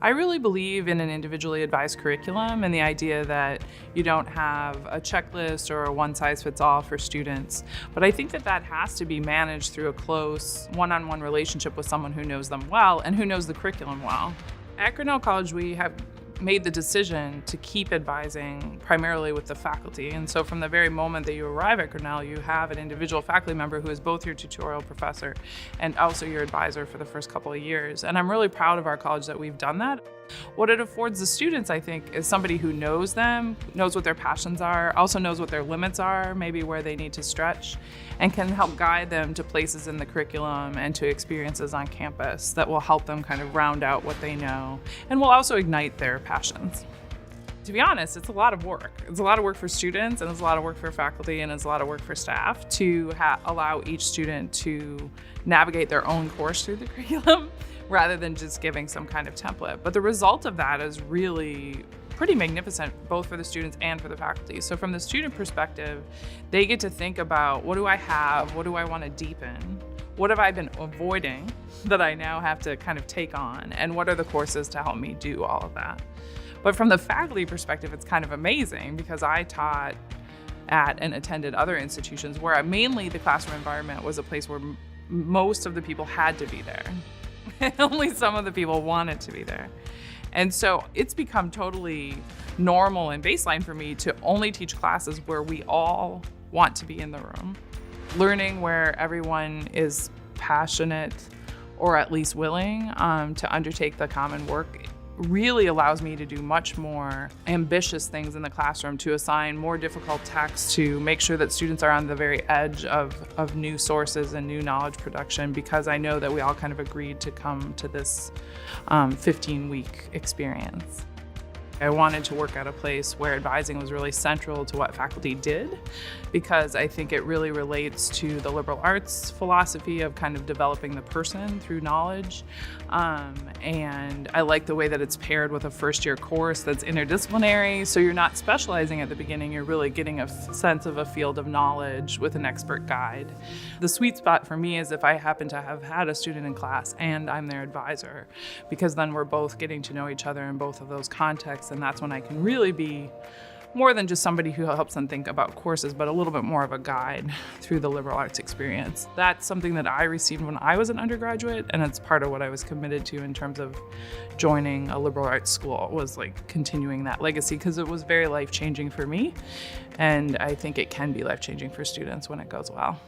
I really believe in an individually advised curriculum and the idea that you don't have a checklist or a one-size-fits-all for students. But I think that that has to be managed through a close one-on-one relationship with someone who knows them well and who knows the curriculum well. At Grinnell College, we have made the decision to keep advising primarily with the faculty. And so from the very moment that you arrive at Grinnell, you have an individual faculty member who is both your tutorial professor and also your advisor for the first couple of years. And I'm really proud of our college that we've done that. What it affords the students, I think, is somebody who knows them, knows what their passions are, also knows what their limits are, maybe where they need to stretch, and can help guide them to places in the curriculum and to experiences on campus that will help them kind of round out what they know and will also ignite their passions. To be honest, it's a lot of work. It's a lot of work for students, and it's a lot of work for faculty, and it's a lot of work for staff to allow each student to navigate their own course through the curriculum rather than just giving some kind of template. But the result of that is really pretty magnificent, both for the students and for the faculty. So from the student perspective, they get to think about, what do I have? What do I want to deepen? What have I been avoiding that I now have to kind of take on? And what are the courses to help me do all of that? But from the faculty perspective, it's kind of amazing because I taught at and attended other institutions where mainly the classroom environment was a place where most of the people had to be there. Only some of the people wanted to be there. And so it's become totally normal and baseline for me to only teach classes where we all want to be in the room. Learning where everyone is passionate or at least willing to undertake the common work really allows me to do much more ambitious things in the classroom, to assign more difficult texts, to make sure that students are on the very edge of new sources and new knowledge production, because I know that we all kind of agreed to come to this 15-week experience. I wanted to work at a place where advising was really central to what faculty did, because I think it really relates to the liberal arts philosophy of kind of developing the person through knowledge. And I like the way that it's paired with a first-year course that's interdisciplinary, so you're not specializing at the beginning, you're really getting a sense of a field of knowledge with an expert guide. The sweet spot for me is if I happen to have had a student in class and I'm their advisor, because then we're both getting to know each other in both of those contexts, and that's when I can really be more than just somebody who helps them think about courses, but a little bit more of a guide through the liberal arts experience. That's something that I received when I was an undergraduate, and it's part of what I was committed to in terms of joining a liberal arts school, was like continuing that legacy, because it was very life-changing for me, and I think it can be life-changing for students when it goes well.